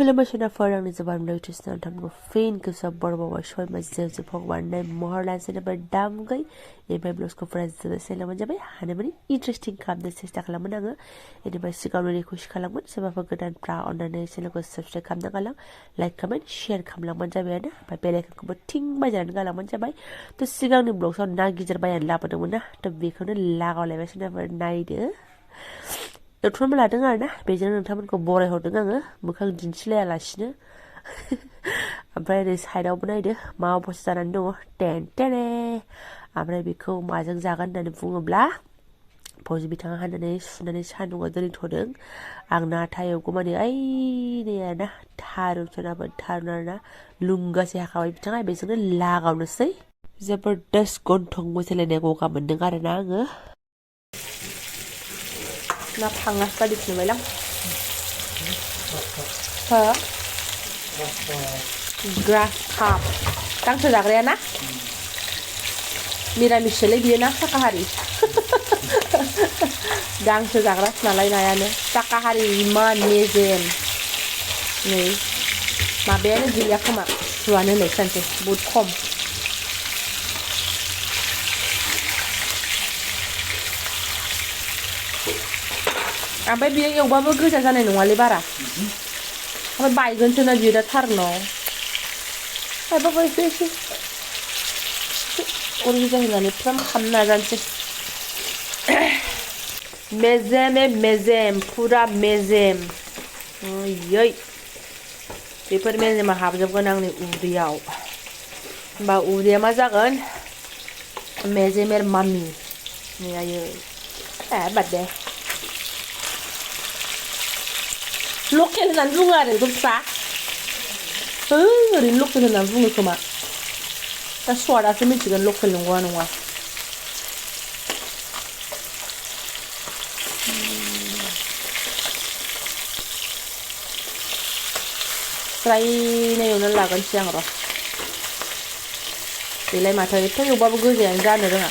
खुलुमबाय आंनि Jobanivlog टिउसनाव नोंथांखौ फिन गोसोआव बरबावबाय सय मासजों भगवान महर लानोसै दामगै एबा ब्लग्सखौ फरायजोबनो सेलामोन जाबाय हानायमानि इन्टारेस्टिं खालामनो सेस्था खालामोन आङो एनिफ्राय सिगाङावनो रिकुवेस्ट खालामोन सोरबाफोर गोदानफ्रा अननानै चेनेलखौ साबस्क्राइब खालामना गालां लाइक कमेन्ट शेयार खालामलांबानो जाबाय आरो ओमफ्राय बेल आइकनखौबो थिं बाजारनानै गालांबानो जाबाय थ' सिगांनि ब्लग्सआव ना गिदिर बायनानै लाबोदोंमोन ना थ' बेखौनो लागावलायबाय सोरबाफोर नायदो एवथ्रमना लादों आरो ना बेजों नोंथांमोनखौ बरायहरदों आङो मोखां दिन्थिलायालासिनो ओमफ्राय ओरै साइडआवबो नायदो मा अबस्था जानानै दङ टेन टेने ओमफ्राय बेखौ माजों जागोन होननानै बुङोब्ला फौजि बिथाङा हाननानै सुनानै सान्दुङाव दोनथ'दों आं ना थायावगौ माने ओइ नै आरोना थारुन आरोना लुंगासे हाखाबाय बिथाङा बेजोंनो लागावनोसै जबरदस्त गन्थं मोसालायनाय गगा मोनदों आरोना आङो ना फांगास बादिसो नुबायलां हो ग्रास काप गांसो जाग्राया ना मिरामिससोलै बियो ना शाकाहारि गांसो जाग्रासो नालाय नायानो शाकाहारि इमान मेजेम नै माबायानो गैया खोमा सुवानो नै सानसे बहुद खम ओमफ्राय बियो एवबाबो गोजा जानाय नङालै बारा ओमफ्राय बायगोनसो ना बियो दा थारुनाव खायफाबा एसे अर गोजा होनानै फ्राम खालामनो नाजानोसै मेजेम फुरा मेजेम ओयै बेफोर मेजेमा हाबजोबगोन आंनि उदैयाव होमबा उदैया मा जागोन मेजेमेर मामि नै आयै बाद दे लकेल होननानै बुङो आरो बेखौ फिसा ओरैनो लकेल होननानै बुङो खोमा दा स्वादासो मिथिगोन लकेल नंगौना नङा फ्रायनो एवनानै लागोनसै आं र' बेलाय माथो एथ' एवबाबो गोजायानो जानो रोङा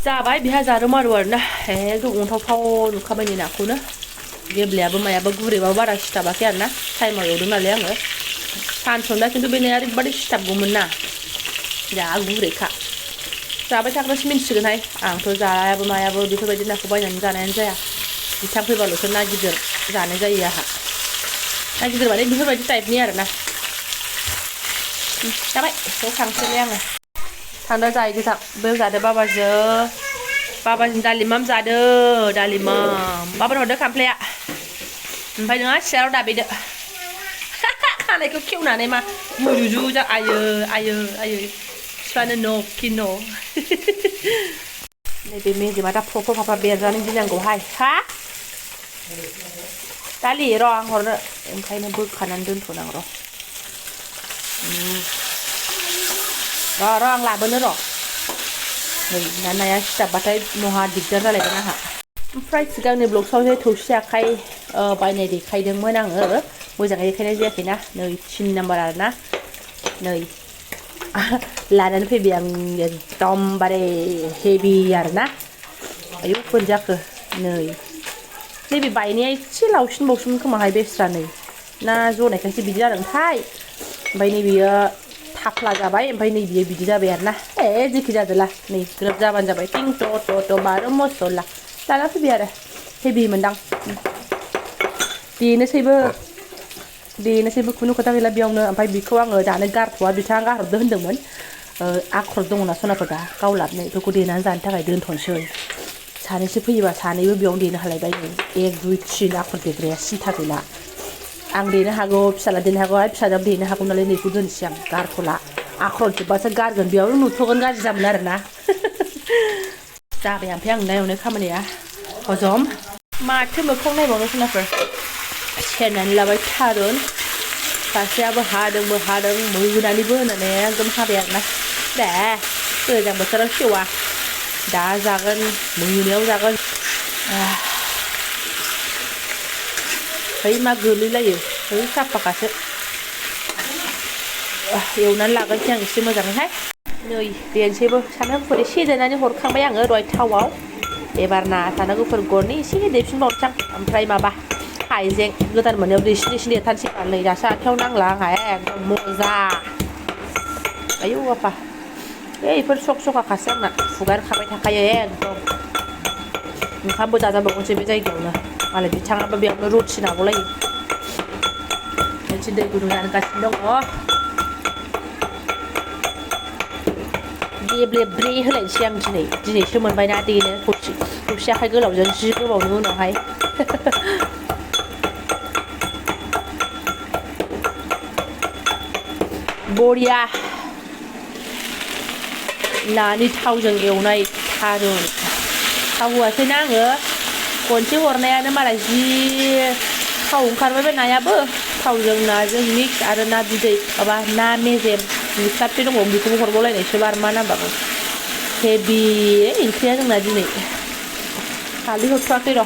जाबाय बेहा जारो मारो आरोना एकदम अन्थावथाव नुखाबाय नै नाखौनो गेब्लेयाबो मायाबो गुरैबाबो बारा सिथाबाखै आरोना टाइमाव एवदों नालाय आङो सानसुंदा खिन्थु बे नाया ओरैबादि सिथाबगौमोन ना जा गुरैखा जाबाय थाग्रासो मिन्थिसिगोनहाय आंथ' जायाबो मायाबो बेफोरबायदि नाखौ बायनानै जानायानो जाया बिथां फैबाल'सो ना गिदिर जानाय जायो आंहा ना गिदिर माने बेफोरबायदि टाइपनि आरोना जाबाय बेखौ खांसैलाय आङो थांदा जायो गोजां बेयाव जादो बाबाजों दालिमाम जादो दालिमाम बाबानो हरदो खामफ्लाया ओमफ्राय नोंहा सियाराव दाबैदो खानायखौ खेवनानै मा मुजुजु जा आयो बिफानो न'खि न' नैबे मेजेमा दा फ्रफा बेरजानो गिनांगौहाय हा दालि र' आं हरनो ओंखायनो बोखानानै दोनथ'नां र' आं लाबोनो र' नै नाया सिथाबबाथाय नहा दिगदार जालायगोन आंहा ओमफ्राय सिगांनि ब्लग्सआव थौसि आखाइ बायनाय देखायदोंमोन आङो मोजाङै देखायनाय जायाखैना नै 3 नाम्बार आरोना नै लानानै फैबाय आं एकदमबारे हेभि आरोना आयौ बोरै जाखो नैबे बायनाया एसे लावसिनबावसोमोन खोमाहाय बेस्रा नै ना जनायखायसो बिदि जादोंथाय ओमफ्राय नैबेयो थाफ्ला जाबाय ओमफ्राय नैबेयो बिदि जाबाय आरोना जेखि जादोला नै ग्रोब जाबानो जाबाय टिं ट' बारो मसला लाना फैबाय आरो हेभि मोनदां देनोसैबो खुनु खोथा गैला बेयावनो ओमफ्राय बेखौ आङो दानो गारथ'वा बिथाङा गारहरदो होन्दोंमोन आख्रद दङना सनाफोरा गावलाबनाय बेखौ देनानै जानो थाखाय दोनथ'नोसै सानैसो फैयोबा सानैबो बेयावनो देनो हालायबाय नै 1 2 3 आख्रद देग्राया सिन्था गैला आं देनो हागौ फिसाला देनो हागौ आरो फिसाजों देनो हागौ नालाय नैखौ दोनसै आं गारथ'ला आख्रद जोब्बासो गारगोन बेयावनो नुथ'गोन गाज्रि जामोन आरोना जाबाय ओमफ्राय आं ना एवनाय खामानिया हजम माथो मोखां नायबावनो सनाफोर सेरनानै लाबाय थारुन सासेयाबो हादों मोनानैबो होनानै एकदम हाबाय आरोना दे गोजां बोथोराव सेवा दा जागोन मोनायाव जागोन मा गोलैलायो साफाखासो एवनानै लागोनसै आं एसे मोजाङैहाय नै देनोसैबो सामब्राम गुफुर एसे देनानै हरखांबाय आङो दहाय थावआव एबार ना थानांगौफोर गरनै एसे देफिनबावनोसै आं ओमफ्राय माबा हाइजें गोदान मोननायाव दैसे देथारनोसै नै दासो आखायाव नांला आंहा एकदम मजा आयौ बापा बेफोर सक सकाखासो आंना फुगारखाबाय थाखायो एकदम ओंखामबो जाजाबावगोनसो बे जायगायावनो मालाय बिथाङाबो बेयावनो रुटि नागौलायो मोनसे दै गुदुं जानगासिनो दङ गेब्लेब्रे होलायनोसै आं दिनैसो मोनबायना देनो थबसि आखाइ गोलावजों जि गोबावनि उनावहाय बरिया नानि थावजों एवनाय थारुन थाव होआसैना आङो खनसे हरनायानो मालाय जि थाव ओंखारबाय बे नायाबो थावजों नाजों मिक्स आरो ना बिदै माबा ना मेजेम मिक्सारसो दङ बेखौबो हरबावलायनायसो बार मा नांबावगौ हेभि ओंख्रिया जोंना दिनै हालदै हरथ'वाखै र'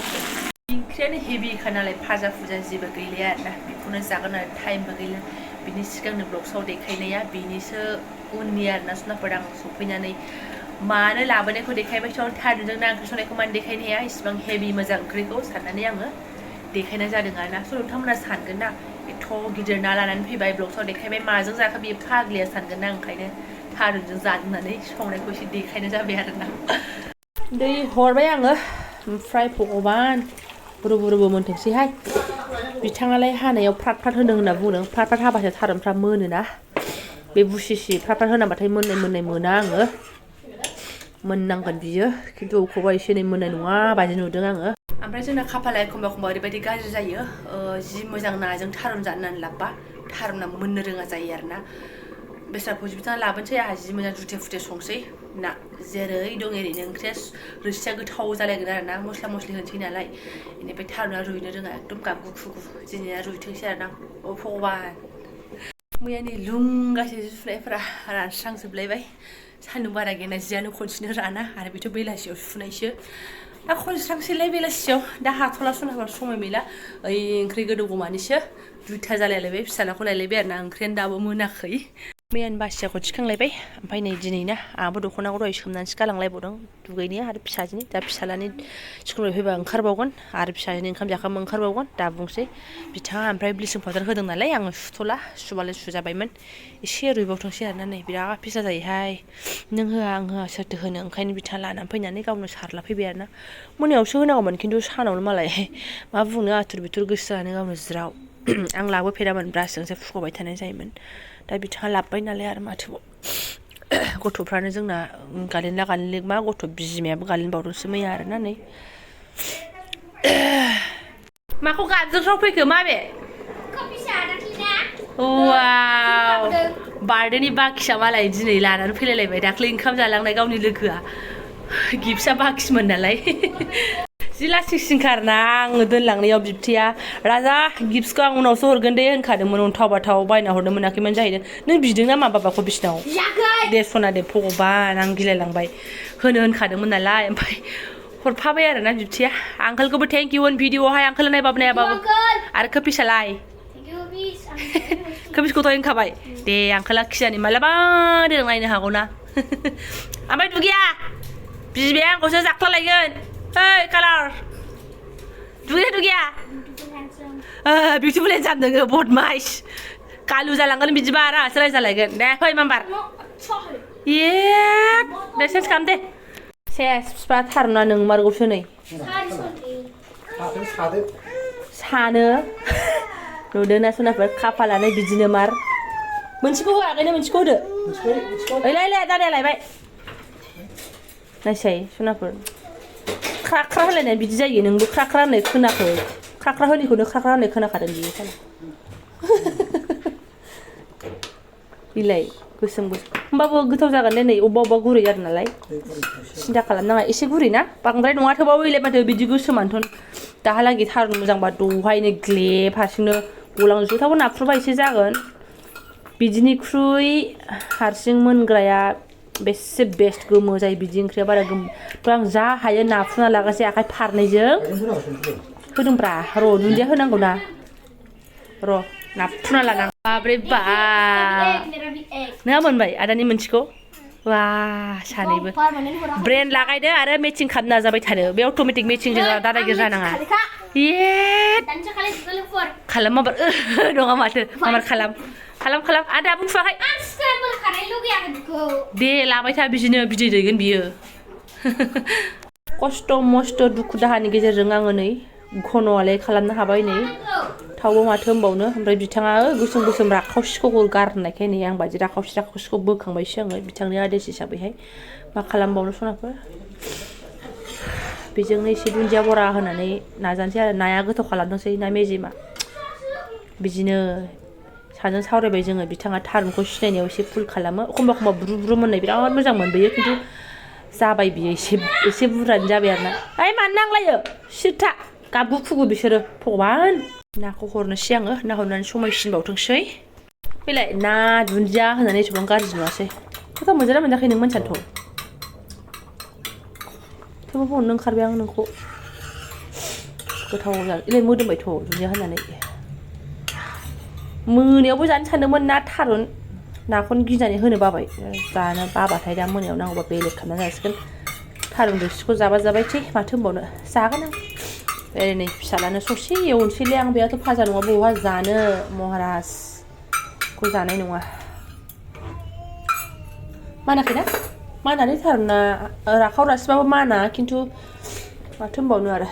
ओंख्रियानो हेभिखा नालाय भाजा फुजा जेबो गैलिया आरोना बेखौनो जागोन आरो टाइमबो गैला बिनि सिगांनो ब्लगसाव देखायनाया बेनिसो उननि आरोना सुनाफोर आं सफैनानै मानो लाबोनायखौ देखायबायथ' थारुनजों ना ओंख्रि संनायखौ मानो देखायनो हाया इसिबां हेभि मोजां ओंख्रिखौ साननानै आङो देखायनाय जादों आरोना स' नोंथांमोना सानगोन ना एथ' गिदिर ना लानानै फैबाय ब्लगसाव देखायबाय माजों जाखो बेयो फाग्लिया सानगोन ना ओंखायनो थारुनजों जादों होननानै संनायखौ एसे देखायनाय जाबाय आरोना दै हरबाय आङो ओमफ्राय भगबान रुबु मोनथोंसैहाय बिथाङालाय हानायाव फ्रात फ्रात होदों होनना बुंदों फ्रात फ्रात हाबासो थारुनफ्रा मोनोना बे बुसिसि फ्रात फ्रात होनाबाथाय मोननाय मोना आङो मोननांगोन बियो खिन्थु अबेखौबा एसे एनै मोननाय नङा बायदि नुदों आङो ओमफ्राय जोंना खाफाला एखमबा ओरैबायदि गाज्रि जायो जि मोजां नाजों थारुन जानानै लाबबा थारुना मोननो रोङा जायो आरोना बेस्रा बिथाङा लाबोनोसै आंहा जि मोजां जुथे फुथे संसै ना जेरै दं ओरैनो ओंख्रिया रोसिया गोथाव जालायगोन आरोना मस्ला मस्लि होनसै नालाय बेनिफ्राय थारुना रुइनो रोङा एकदम गाबगु खुगु दिनैना रुइथोंसै आरोना अ भगबान मैयानि लुंगासे सुनायफोरा रानस्रांजोबलायबाय सान्दुं बारा गेना जियानो खनसेनो राना आरो बेथ' बेलासियाव सुनायसो दा खनस्रांसैलाय बेलासियाव दा हाथ'ला सुनाफोर समाय गैला ओइ ओंख्रि गोदौगौमानिसो 2ता जालायलायबाय फिसालाखौ लायलायबाय आरोना ओंख्रियानो दाबो मोनाखै मैयानि बासियाखौ थिखांलायबाय ओमफ्राय नै दिनैना आंहाबो दख'नाखौ दहाय सोमनानैसो गालांलायबावदों दुगैनो आरो फिसाजोनि दा फिसालानि स्कुलनिफ्राय फैबा ओंखारबावगोन आरो फिसाजोनि ओंखाम जाखांबा ओंखारबावगोन दा बुंसै बिथाङा ओमफ्राय ब्लिचिं पाउडार होदों नालाय आङो सुथ'ला सुबालाय सुजाबायमोन एसे रुइबावथोंसै आरोना नै बिराद फिसा जायोहाय नों होआ आं होआ सोरथो होनो ओंखायनो बिथाङा लानानै फैनानै गावनो सारला फैबाय आरोना मोनायावसो होनांगौमोन खिन्थु सानावनो मालाय मा बुंनो आथुर बिथुर गोसो जानो गावनो ज्राव आं लाबोफेरामोन ब्रासजोंसो फुख'बाय थानाय जायोमोन दा बिथाङा लाबोबाय नालाय आरो माथोबाव गथ'फ्रानो जोंना गालिनला गालिनलि मा गथ' बिमायाबो गालिनबावदोंसो मैया आरोना नै माखौ गाबज्रिथाव फैखो माबे वाव बार्थडेनि बाखिया मालाय दिनै लानानै फैलायलायबाय दाख्लै ओंखाम जालांनाय गावनि लोगोआ गिफ्टआ बाखिमोन नालाय जि लासिंसिंखार ना आङो दोनलांनायाव बिबथिया राजा गिफ्टखौ आं उनावसो हरगोन दे होनखादोंमोन अन्थाव बाथाव बायना हरनो मोनाखैमोन जाहैदों नों बिदों नामा बाबाखौ बिसिनाव दे सना दे भगबान आं गिलायलांबाय होनो होनखादोंमोन नालाय ओमफ्राय हरफाबाय आरोना बिबथिया आंकोलखौबो थेंक इउ होन भिडिअआवहाय आंकोल नायबाबो नायाबाबो आरो खोफिसालाय खोफिसखौथ' होनखाबाय दे आंकोला खिजानि मालाबा देनां नायनो हागौ ना ओमफ्राय दुगिया बिमाया आंखौसो जाख्लालायगोन ओइ कालार दुगिया बिउटिफुल हेन्डसाम नोङो बदमाइस कालु जालांगोन बिदिबा आरो आंहासो रायजालायगोन दे फै माम्बार ये दे सेन्स खालाम दे सेस बिफा थारुना नोंमारगौसो नै सानो नुदोंना सनाफोर खाफालानो बिदिनो मार मोनसेखौ होआखैनो मोनसेखौ होदो ओइलाय दादाया लायबाय नायसाय सनाफोर ख्रा ख्रा होलायनाय बिदि जायो नोंबो ख्रा ख्रा होननाय खोनाखै ख्रा ख्रा होनैखौनो ख्रा ख्रा होननाय खोनाखादों बियो साला बिलाइ गोसोम होमबाबो गोथाव जागोन दे नै अबेबा गुरै जादों नालाय सिन्था खालामनाङा एसे गुरै ना बांद्राय नङा थेवबाबो इलाय माथो बिदि गोसोमानोथ' दाहालागि थारुन मोजांबा दहायनो ग्लेब हारसिंनो गलांजोबथावबो नाफ्रुबा एसे जागोन बिदिनिख्रुइ हारसिं मोनग्राया बेसे बेस्ट गोमो जायो बिदि ओंख्रिया बारा गोमो आं जा हायो नाफ्रुना लागासै आखाइ फारनैजों होदोंब्रा र' दुन्दिया होनांगौ ना र' नाफ्रुना लानांगौ बाब्रे बा नोंहा मोनबाय आदानि मोनसेखौ वा सानैबो ब्रेन लागायदो आरो मेचिं खालामनो नाजाबाय थादो बे अट'मेटिक मेचिंजों दादागिर जानाङा ये खालाम माबार नङा माथो माबार खालाम आदा बुंफाखै दे लाबाय था बिदिनो बिदै दैगोन बियो खस्थ' मस्थ' दुखु दाहानि गेजेरजों आङो नै घन'आलाय खालामनो हाबाय नै थावबो माथो होनबावनो ओमफ्राय बिथाङा गोसोम गोसोम राखावसिखौ गारनायखाय नै आं बायदि राखावसिखौ बोखांबायसो आङो बिथांनि आदेश हिसाबैहाय मा खालामबावनो सनाफोर बेजोंनो एसे दुन्दिया बरा होनानै नाजानोसै आरो नाया गोथाव खालामदोंसै ना मेजेमा बिदिनो साजों सावरायबाय जोङो बिथाङा थारुनखौ सिनायनायाव एसे फुल खालामो एखमबा ब्रु ब्रु मोननाय बिराद मोजां मोनबोयो खिन्थु जाबाय बियो एसे बुरजानो जाबाय आरोना ओइ मानो नांलायो सिथा गाबगु खुगु बिसोरो भगबान नाखौ हरनोसै आङो ना हरनानै समायसिनबावथोंसै फैलाय ना दुन्दिया होनानै एसेबां गाज्रि नुवासै गोथाव मोनजाना मोनजाखै नों मानसियानोथ' थेवबो हरनो ओंखारबाय आं नोंखौ गोथाव जानो मोदोमबायथ' दुन्दिया होनानै मोनायावबो जानो सानदोंमोन ना थारुन नाखौनो गिनानै होनो बाबाय जानो बाबाथाय दा मोनायाव नांगौबा बेलेग खालामना जासिगोन थारुन रोसिखौ जाबा जाबायसै माथो होनबावनो जागोन आं ओरै नै फिसालानो ससे एवनोसैलै आं बेयाथ' फाजा नङा बहा जानो महाराजखौ जानाय नङा मानाखैना मानानै थारुना राखाव रासिबाबो माना खिन्थु माथो होनबावनो आरो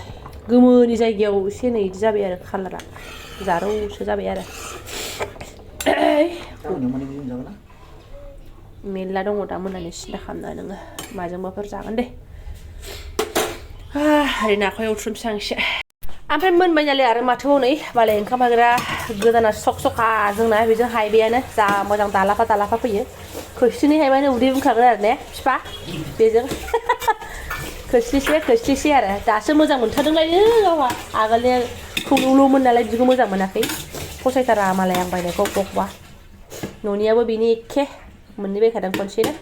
गोमोनि जायगायाव एसे नै बिदि जाबाय आरो कालारा जारौसो जाबाय आरो मेरला दङ दा मोनानि सिन्था खालामना नोङो माजोंबाफोर जागोन दे ओरै नाखौ एवथ्रुमसै आं एसे ओमफ्राय मोनबाय नालाय आरो माथो हनै मालाय ओंखाम हायग्रा गोदाना सक सखा जोंना बेजों हायबायानो जा मोजां दालाफा फैयो खोस्लिनै हायबानो उदै बुंखागोन आरो ने बिफा बेजों खोस्लिसे आरो दासो मोजां मोनथारदोंलायनो गावहा आगोलनिया थौल'ल'मोन नालाय बिदिखौ मोजां मोनाखै फसायथारा मालाय आं बायनायखौ बखबा न'नियाबो बेनि एखे मोननै बायखादों खनसेनो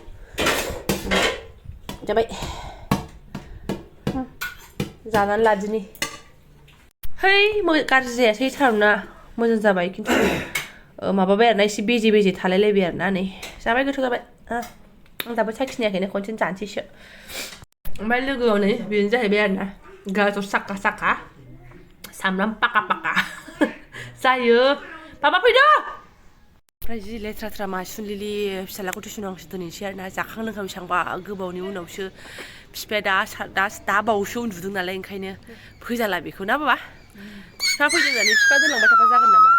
जाबाय जानानै लादिनि है गाज्रि जायासै थारुना मोजां जाबाय खिन्थु माबाबाय आरोना एसे बेजे थालायलायबाय आरोना नै जाबाय गोथाव जाबाय आं दाबो साखिनायाखैनो खनसेनो जानोसैसो ओमफ्राय लोगोआव नै बेनो जाहैबाय आरोना गाजर साका सामब्राम पाका जायो माबा फैदो ओमफ्राय जि लेथ्रा मासुनलिलि फिसालाखौ टिउसनाव आंसो दोनहैनोसै आरोना जाखां लोंखां बेसेबांबा गोबावनि उनावसो बिफाया दा बावैसो उन्दुदों नालाय ओंखायनो फैजाला बेखौ ना बाबा बिफा फैदों होननानै बिफा दोनलांबाय थाबा जागोन नामा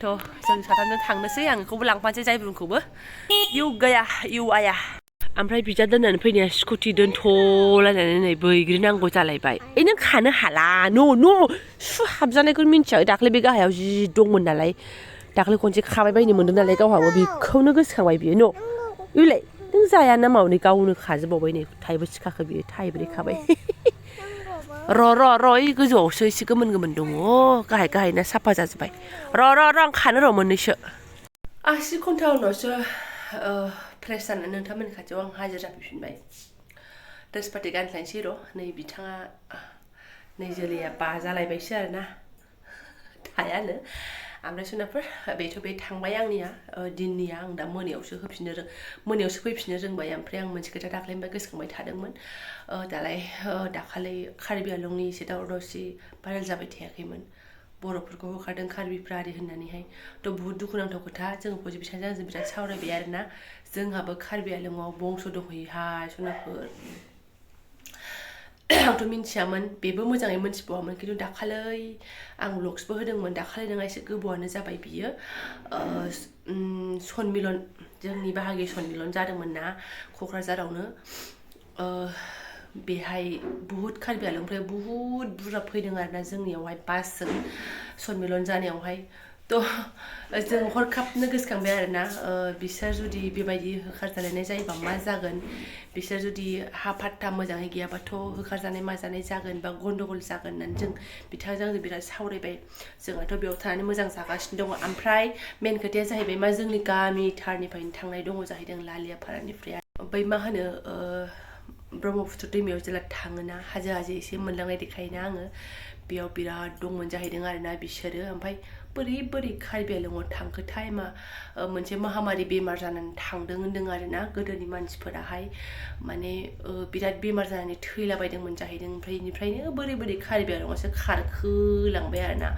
थ' जों साथामजों थांनोसै आं बेखौबो लांफानोसै जायब्रुंखौबो इउ आया ओमफ्राय बिदा दोननानै फैनाया स्कुटि दोनथ'लायनानै नै बैग्रि नांगौ जालायबाय नों खानो हाला न' सु हाबजानायखौ मिन्थिया दाख्लै बे गाहायाव जि दंमोन नालाय दाख्लै खनसे खाबाय बायनो मोन्दों नालाय गावहाबो बेखौनो गोसोखांबाय बियो न' इलाय नों जाया ना मावनै गावनो खाजोबबावबाय नै थाइबो सिखाखो बियो थाइब्रै खाबाय र' ओइ गोजौआवसो एसे गोमोन दङ गाहाय ना साफा जाजोब्बाय र' आं खानो र' मोननैसो 80 घन्टा उनावसो फ्रेस जानानै नोंथांमोननि खाथियाव आं हाजिर जाफैफिनबाय ड्रेस पार्टि गानस्लायनोसै र' नै बिथाङा नै जोलैया बाजालायबायसो आरोना थायानो ओमफ्राय सोनाफोर बे थांबाय आंनिया दिननिया आं दा मोनायावसो फैफिननो रोंबाय ओमफ्राय आं मोनसे खोथा दाख्लैनिफ्राय गोसोखांबाय थादोंमोन दालाय दाखालि कार्बि आंलंनि एसे दावराव-दावसि भाइरेल जाबाय थायाखैमोन बर'फोरखौ होखारदों कार्बिफ्रा आरि होननानैहाय थ' बुहुत दुखुनांथाव खोथा जों बिसाजों आंजों बिराद सावरायबाय आरोना जोंहाबो कार्बि आंलंआव बंस' दंहैयोहाय सनाफोर आंथ' मिन्थियामोन बेबो मोजाङै मोनथिबावामोन खिन्थु दाखालै आं व्लग्सबो होदोंमोन दाखालै नङा एसे गोबावानो जाबाय बियो सनमिलन जोंनि बाहागि सनमिलन जादोंमोन ना क'क्राझारावनो बेहाय बुहुत कार्बि आंलंनिफ्राय बुहुत बुरजा फैदों आरोना जोंनियावहाय बासजों सनमिलन जानायावहाय थ' जों हरखाबनो गोसोखांबाय आरोना बिसोर जुदि बेबायदि होखारजालायनाय जायोबा मा जागोन बिसोर जुदि हा फात्ता मोजाङै गैयाबाथ' होखारजानाय माजानाय जागोन बा गन्दगल जागोन होननानै जों बिथांजों आंजों बिराद सावरायबाय जोंहाथ' बेयाव थानानै मोजां जागासिनो दङ ओमफ्राय मेन खोथाया जाहैबाय मा जोंनि गामि थारनिफ्रायनो थांनाय दङ जाहैदों लालियाफारानिफ्राय बै मा होनो ब्रह्मपुत्र दैमायाव जेला थाङोना हाजो एसे मोनलांनाय देखायोना आङो बेयाव बिराद दंमोन जाहैदों आरोना बिसोरो ओमफ्राय बोरै बोरै कार्बि आंलंआव थांखोथाय मोनसे महामारि बेमार जानानै थांदों होनदों आरोना गोदोनि मानसिफोराहाय माने बिराद बेमार जानानै थैलाबायदोंमोन जाहैदों ओमफ्राय बेनिफ्रायनो बोरै बोरै कार्बि आंलंआवसो खारखोलांबाय आरोना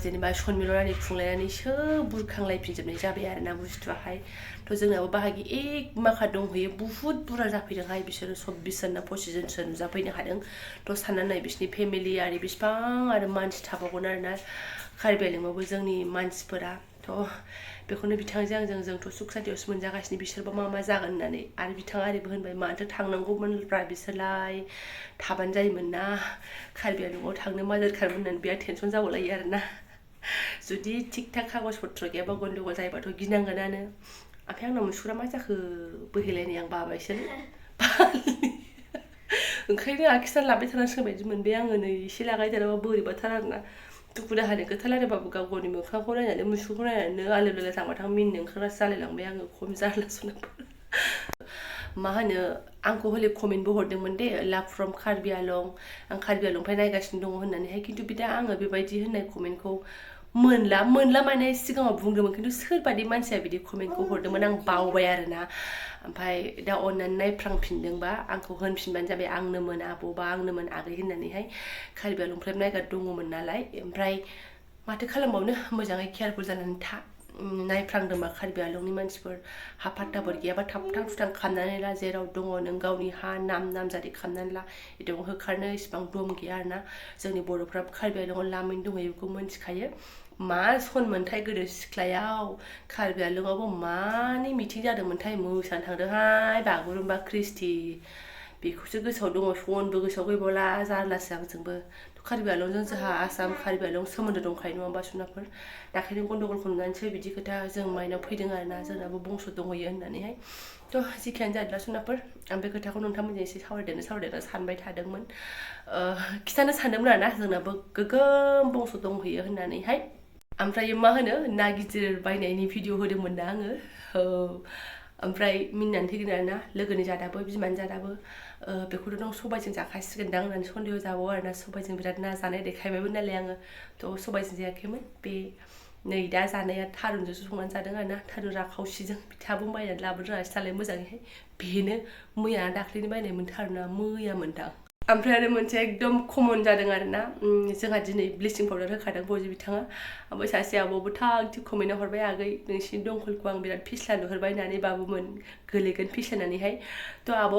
जेनेबा सनमिलनानै खुंलायनानैसो बुरखांलायफिनजोबनाय जाबाय आरोना बुस्थुआहाय थ' जोंनाबो बाहागि एक माखा दंहैयो बुहुत बुरजा जाफैदोंहाय बिसोरो 24 जन ना 25 जनसो नुजाफैनो हादों थ' साननानै नाय बिसोरनि फेमिलि आरो बिसिबां आरो मानसि थाबावगोन आरोना कार्बि आंलंआवबो जोंनि मानसिफोरा थ' बेखौनो बिथांजों आंजों जोंथ' सुख सान्तियावसो मोनजागासिनो बिसोरबा मा जागोन होननानै आरो बिथाङा ओरैबो होनबाय माथो थांनांगौमोनब्रा बिसोरलाय थाबानो जायोमोन ना कार्बि आंलंआव थांनो मा दरखारमोन होननानै बिराद टेनसन जाबावलायो आरोना जुदि थिग थाक कागज पत्र गैयाबा गन्दगल जायोबाथ' गिनांगोनानो ओमफ्राय आंनाव मुसुरा मा जाखो बोहैलायनाय आं बाबायसो ओंखायनो आखिनानै लाबाय थानांसिगोन बायदि मोनबाय आङो नै एसे लागायदेराबा बोरैबाथार आरोना दुखु दाहानि खोथा रायलायबाबो गाव गावनि मोखांखौ नायनानै मुसुखौ नायनानै आलो लोलो थांबाथां मिनिनो ओंखारग्रासो जालायलांबाय आङो खम जारलासो मा होनो आंखौ हले कमेन्टबो हरदोंमोन दे लाभ फ्रम कार्बि आंलं आं कार्बि आंलंनिफ्राय नायगासिनो दङ होननानैहाय खिन्थु बिदा आङो बेबायदि होननाय कमेन्टखौ मोनला माने सिगाङाव बुंदोंमोन खिन्थु सोरबादि मानसिया बिदि कमेन्टखौ हरदोंमोन आं बावबाय आरोना ओमफ्राय दा अननानै नायफ्रांफिनदोंबा आंखौ होनफिनबानो जाबाय आंनोमोन आब'बा आंनोमोन आगै होननानैहाय कार्बि आंलंनिफ्राय नायगा दङमोन नालाय ओमफ्राय माथो खालामबावनो मोजाङै केयारफुल जानानै था नायफ्रांदोंबा कार्बि आंलंनि मानसिफोर हाफात्ताफोर गैयाबा थाबथां थुथां खालामनानै ला जेराव दङ नों गावनि हा नामजारि खालामनानै ला एदं होखारनो इसिबां दम गैया आरोना जोंनि बर'फ्रा कार्बि आंलंआव लामैनो दंहैयो बेखौ मिन्थिखायो मा सन मोनथाय गोदो सिख्लायाव कार्बि आंलंआवबो मानि मिथिं जादोंमोनथाय मोसानो थांदोंहाय बागुरुम्बा कृष्टि बेखौसो गोसोआव दङ सनबो गोसोआव गैबावला जारलासो आंजोंबो कार्बि आंलंजों जोंहा आसाम कार्बि आंलं सोमोन्दो दंखायो नङा होमबा सुनाफोर दाखालिनो गन्दगलखौ नुनानैसो बिदि खोथा जों माइनाव फैदों आरोना जोंनाबो बंस दंहैयो होननानैहाय थ' जिखियानो जादोंला सुनाफोर आं बे खोथाखौ नोंथांमोनजों एसे सावरायदेरनो सानबाय थादोंमोन खिथानो सानदोंमोन आरोना जोंनाबो गोगोम बंस दंहैयो होननानैहाय ओमफ्राय मा होनो ना गिदिर बायनायनि भिडिअ होदोंमोन ना आङो ओमफ्राय मिनिनानै थैगोन आरोना लोगोनि जादाबो बिमानि जादाबो बेखौथ' नों सबायजों जाखासिगोनदां होननानै सन्देह जाबावो आरोना सबायजों बिराद ना जानाय देखायबायमोन नालाय आङो थ' सबायजों जायाखैमोन बे नै दा जानाया थारुनजोंसो संनानै जादों आरोना थारुन राखावसिजों बिथाङाबो बायनानै लाबोनो रोङासै नालाय मोजाङैहाय बेनो मैया दाख्लैनि बायनायमोन थारुना मैयामोनदां ओमफ्राय आरो मोनसे एकदम कमन जादों आरोना जोंहा दिनै ब्लिचिं पाउडार होखादों बजि बिथाङा ओमफ्राय सासे आब'बो थाग थिग कमेन्टआव हरबाय आगै नोंसिनि दंखलखौ आं बिराद फिस्ला नुहुरबाय होननानै बाबुमोन गोलैगोन फिस्लायनानैहाय थ' आब'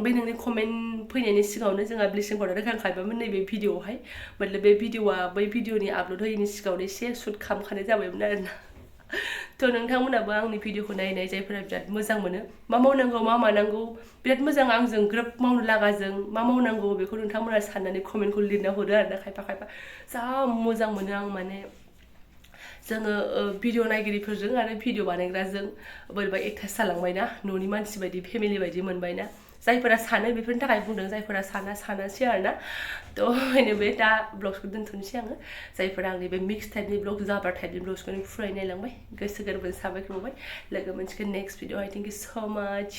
बे नोंनि कमेन्ट फैनायनि सिगाङावनो जोंहा ब्लिचिं पाउडार होखांखायबामोन नैबे भिडिअआवहाय मतलब बे भिडिअआ बै भिडिअनि आपल'ड होयैनि सिगाङावनो एसे शुट खालामखानाय जाबायमोन आरोना थ' नोंथांमोनाबो आंनि भिडिअखौ नायनाय जायफोरा बिराद मोजां मोनो मा मावनांगौ मा मानांगौ बिराद मोजां आंजों ग्रोब मावनो लागाजों मा मावनांगौ बेखौ नोंथांमोना साननानै कमेन्टखौ लिरना हरो आरोना खायफा जा मोजां मोनो आं माने जोङो भिडिअ नायगिरिफोरजों आरो भिडिअ बानायग्राजों बोरैबा एटाच जालांबायना न'नि मानसि बायदि फेमिलि बायदि मोनबायना जायफोरा सानो बेफोरनि थाखाय बुंदों जायफोरा सानासै आरोना थ' बे दा ब्लगसखौ दोनथ'नोसै आङो जायफोरा आंनि बे मिक्स टाइपनि ब्लग जाब्रा टाइपनि ब्लगसखौ फुराय नायलांबाय गोसो गोरबोजों साबायखर बावबाय लोगो मोनसिगोन next video I thank you सो माच